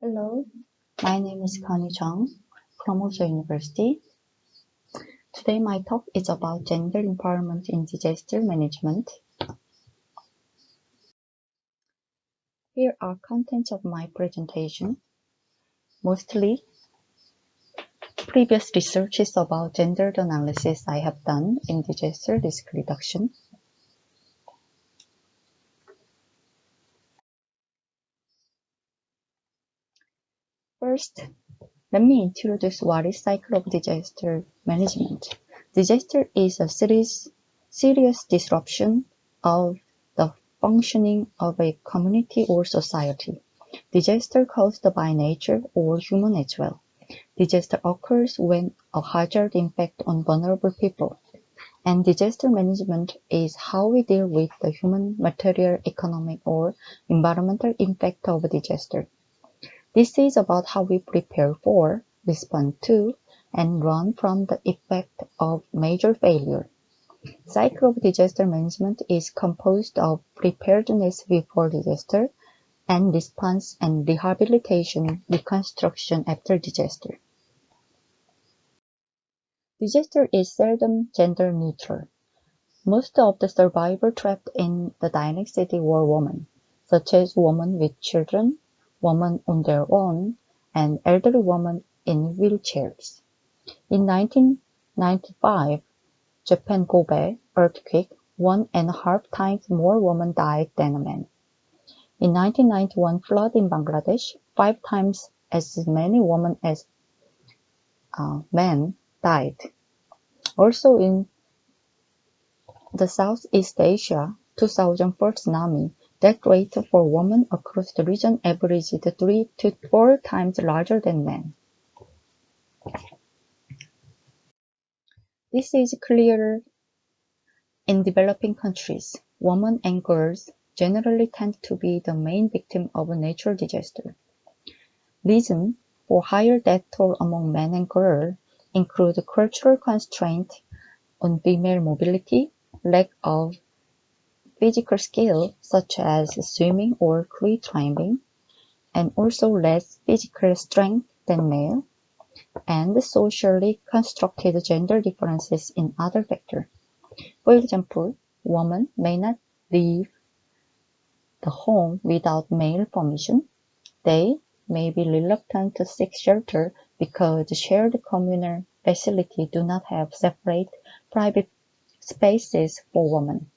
Hello, my name is Gunhui Chung from Hoseo University. Today my talk is about gender empowerment in disaster management. Here are contents of my presentation. Mostly previous researches about gender analysis I have done in disaster risk reduction. First, let me introduce what is cycle of disaster management. Disaster is a serious disruption of the functioning of a community or society. Disaster caused by nature or human as well. Disaster occurs when a hazard impacts on vulnerable people. And disaster management is how we deal with the human, material, economic, or environmental impact of a disaster. This is about how we prepare for, respond to, and run from the effect of major failure. Cycle of disaster management is composed of preparedness before disaster and response and rehabilitation, reconstruction after disaster. Disaster is seldom gender neutral. Most of the survivors trapped in the dying city were women, such as women with children, women on their own, and elderly women in wheelchairs. In 1995, Japan Kobe earthquake, 1.5 times more women died than men. In 1991 flood in Bangladesh, 5 times as many women as men died. Also in the Southeast Asia 2004 tsunami, death rate for women across the region averaged 3 to 4 times larger than men. This is clearer in developing countries. Women and girls generally tend to be the main victim of a natural disaster. Reasons for higher death toll among men and girls include cultural constraints on female mobility, lack of physical skill such as swimming or free climbing, and also less physical strength than male, and socially constructed gender differences in other factors. For example, women may not leave the home without male permission. They may be reluctant to seek shelter because shared communal facilities do not have separate private spaces for women.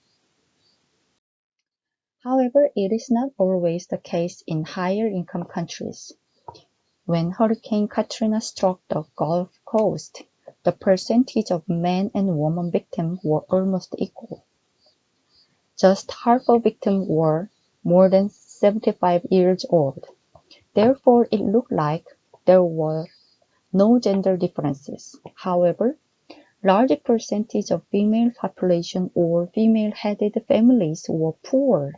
However, it is not always the case in higher income countries. When Hurricane Katrina struck the Gulf Coast, the percentage of men and women victims were almost equal. Just half of victims were more than 75 years old. Therefore, it looked like there were no gender differences. However, large percentage of female population or female-headed families were poor.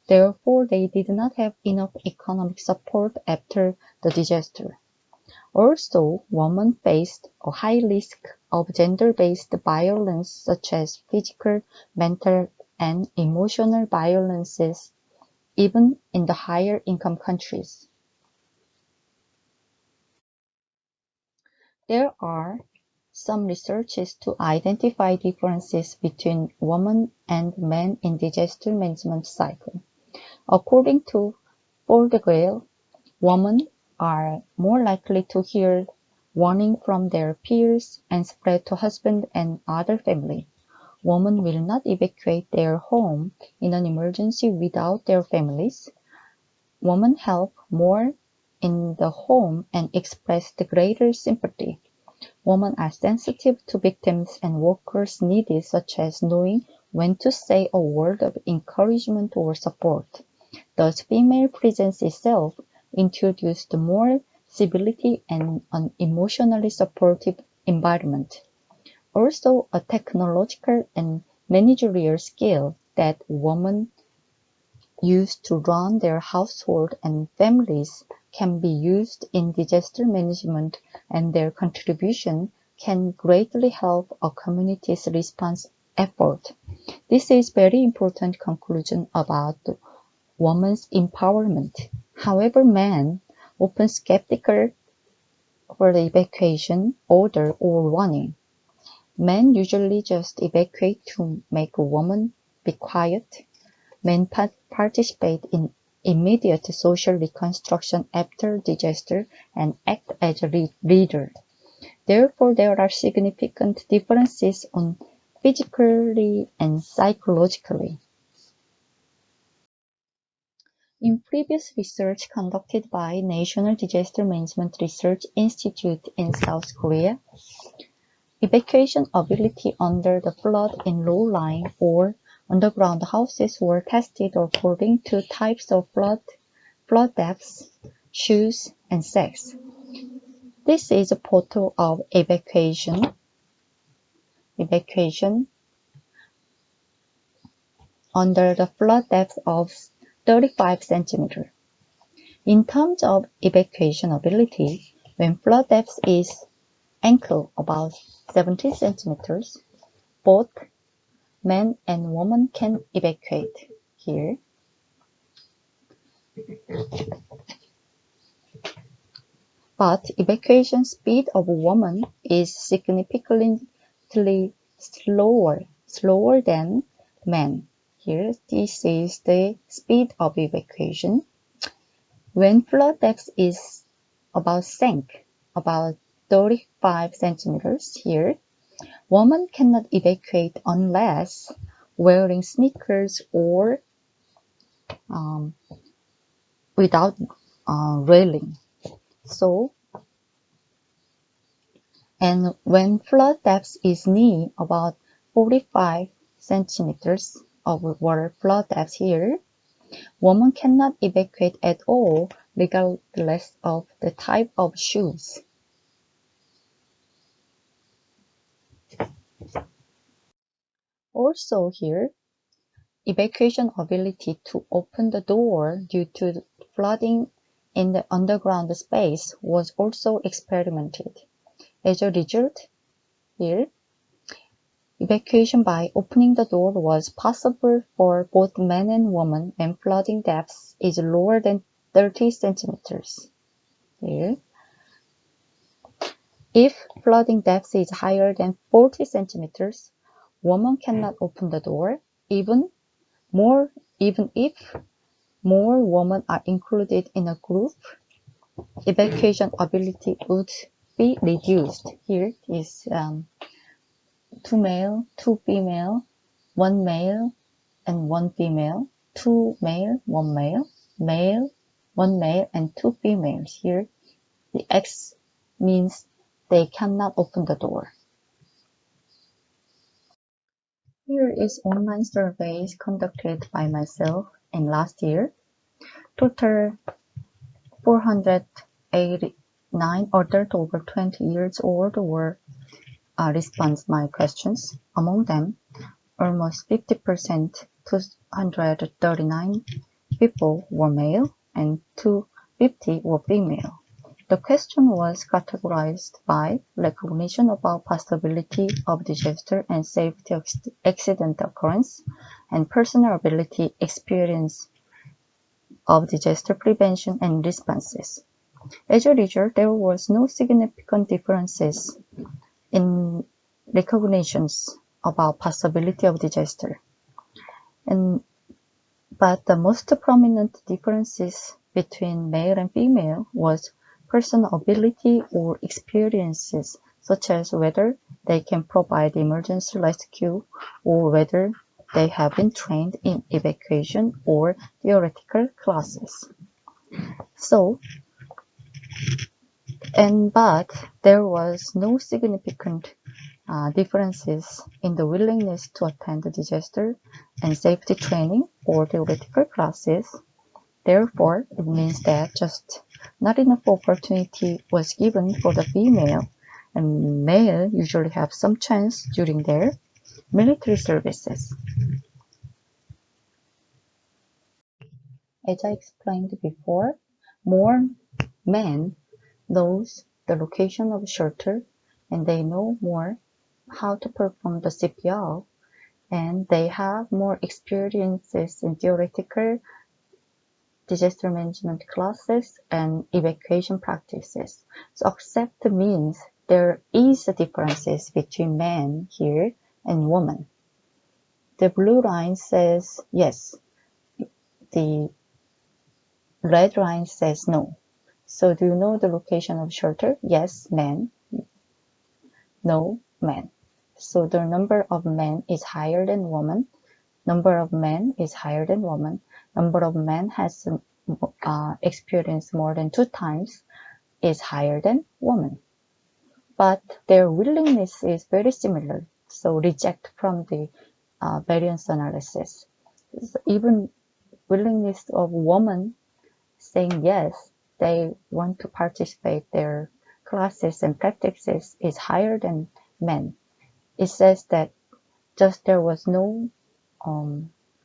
Therefore, they did not have enough economic support after the disaster. Also, women faced a high risk of gender-based violence such as physical, mental, and emotional violences, even in the higher income countries. There are some researches to identify differences between women and men in disaster management cycle. According to Fordgale, women are more likely to hear warning from their peers and spread to husband and other family. Women will not evacuate their home in an emergency without their families. Women help more in the home and express the greater sympathy. Women are sensitive to victims and workers' needs such as knowing when to say a word of encouragement or support. Thus, female presence itself introduced more civility and an emotionally supportive environment. Also, a technological and managerial skill that women use to run their household and families can be used in disaster management, and their contribution can greatly help a community's response effort. This is very important conclusion about women's empowerment. However, men often skeptical for the evacuation order or warning. Men usually just evacuate to make a woman be quiet. Men participate in immediate social reconstruction after disaster and act as a leader. Therefore, there are significant differences on physically and psychologically. In previous research conducted by National Disaster Management Research Institute in South Korea, evacuation ability under the flood in low-lying or underground houses were tested according to types of flood depths, shoes, and sex. This is a photo of evacuation under the flood depth of 35 centimeters. In terms of evacuation ability, when flood depth is ankle about 17 centimeters, both men and women can evacuate here. But evacuation speed of a woman is significantly slower than men. Here, this is the speed of evacuation. When flood depth is sank about 35 centimeters here, women cannot evacuate unless wearing sneakers or without railing. And when flood depth is near about 45 centimeters of water flood depth here, women cannot evacuate at all regardless of the type of shoes. Also here, evacuation ability to open the door due to flooding in the underground space was also experimented. As a result, here, evacuation by opening the door was possible for both men and women when flooding depth is lower than 30 centimeters. Here. If flooding depth is higher than 40 centimeters, women cannot open the door, even if more women are included in a group, evacuation ability would be reduced. Here is 2 male, 2 female, 1 male, and 1 female, 2 male, 1 male, 1 male, and 2 females. Here, the X means they cannot open the door. Here is online surveys conducted by myself in last year. Total 489 adults over 20 years old were respond my questions. Among them, almost 50%, 239 people were male and 250 were female. The question was categorized by recognition about possibility of disaster and safety accident occurrence, and personal ability experience of disaster prevention and responses. As a result, there was no significant differences in recognitions about possibility of disaster. But the most prominent differences between male and female was personal ability or experiences, such as whether they can provide emergency rescue or whether they have been trained in evacuation or theoretical classes. But there was no significant differences in the willingness to attend the disaster and safety training or theoretical classes. Therefore, it means that just not enough opportunity was given for the female, and male usually have some chance during their military services. As I explained before, more men knows the location of shelter, and they know more how to perform the CPR, and they have more experiences in theoretical disaster management classes and evacuation practices. So accept means there is a differences between men here and women. The blue line says yes. The red line says no. So do you know the location of shelter? Yes, men. No, men. So the number of men is higher than women. Number of men is higher than women. Number of men has experienced more than 2 times is higher than women. But their willingness is very similar. So reject from the variance analysis. So even willingness of women saying yes, they want to participate their classes and practices is higher than men. It says that just there was no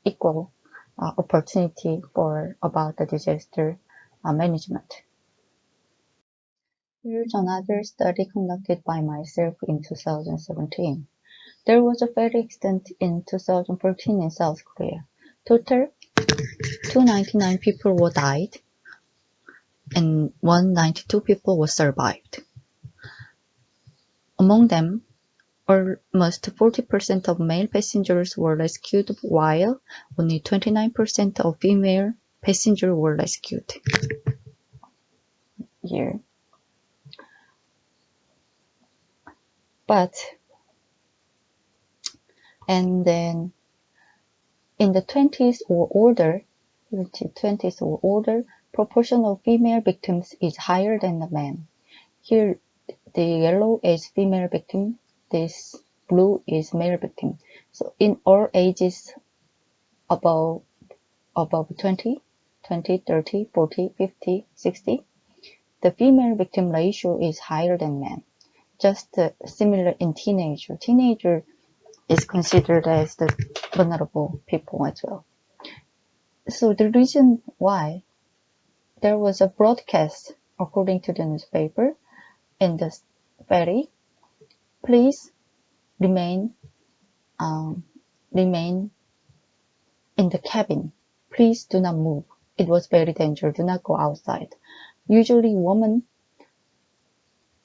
equal opportunity for about the disaster management. Here's another study conducted by myself in 2017. There was a ferry accident in 2014 in South Korea. Total 299 people were died and 192 people were survived. Among them, almost 40% of male passengers were rescued while only 29% of female passengers were rescued. Here. And then in the 20s or older, proportion of female victims is higher than the men. Here, the yellow is female victim, this blue is male victim. So in all ages above 20, 30, 40, 50, 60, the female victim ratio is higher than men. Just similar in teenager. Teenager is considered as the vulnerable people as well. So the reason why there was a broadcast according to the newspaper in the ferry, please remain in the cabin. Please do not move. It was very dangerous. Do not go outside. Usually women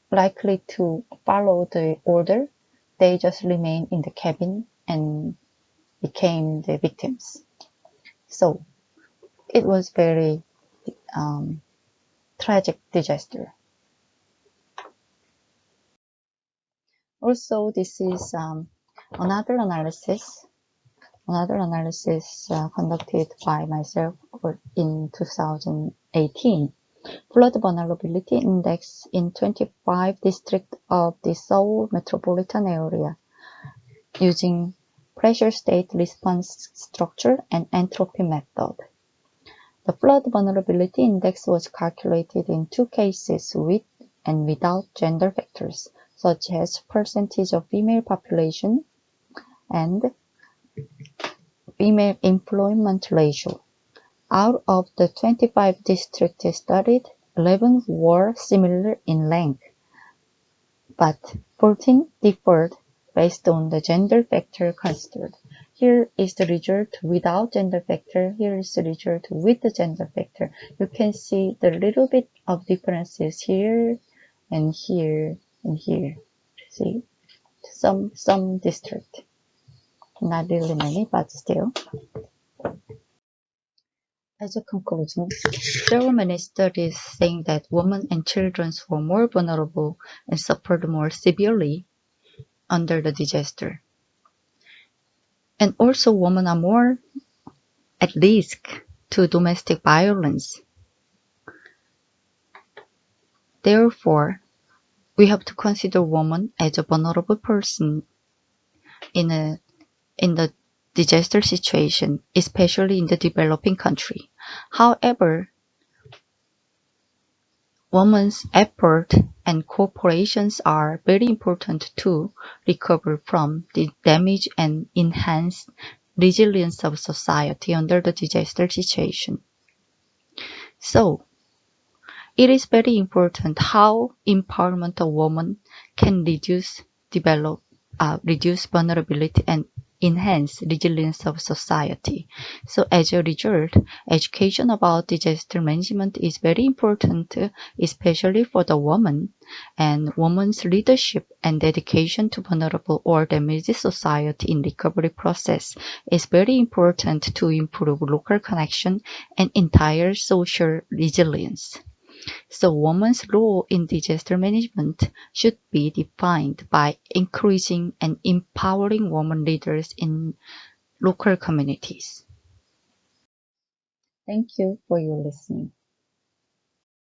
likely to follow the order. They just remain in the cabin and became the victims. So it was very tragic disaster. Also, this is another analysis conducted by myself in 2018. Flood vulnerability index in 25 districts of the Seoul metropolitan area using pressure state response structure and entropy method. The flood vulnerability index was calculated in 2 cases with and without gender factors, such as percentage of female population and female employment ratio. Out of the 25 districts studied, 11 were similar in length, but 14 differed based on the gender factor considered. Here is the result without gender factor. Here is the result with the gender factor. You can see the little bit of differences here and here and here. See, some district, not really many, but still. As a conclusion, there were many studies saying that women and children were more vulnerable and suffered more severely under the disaster. And also women are more at risk to domestic violence. Therefore, we have to consider women as a vulnerable person in the disaster situation, especially in the developing country. However, women's effort and cooperations are very important to recover from the damage and enhance resilience of society under the disaster situation. So, it is very important how empowerment of women can reduce vulnerability and enhance resilience of society. So as a result, education about disaster management is very important, especially for the woman, and women's leadership and dedication to vulnerable or damaged society in recovery process is very important to improve local connection and entire social resilience. So women's role in disaster management should be defined by encouraging and empowering women leaders in local communities. Thank you for your listening.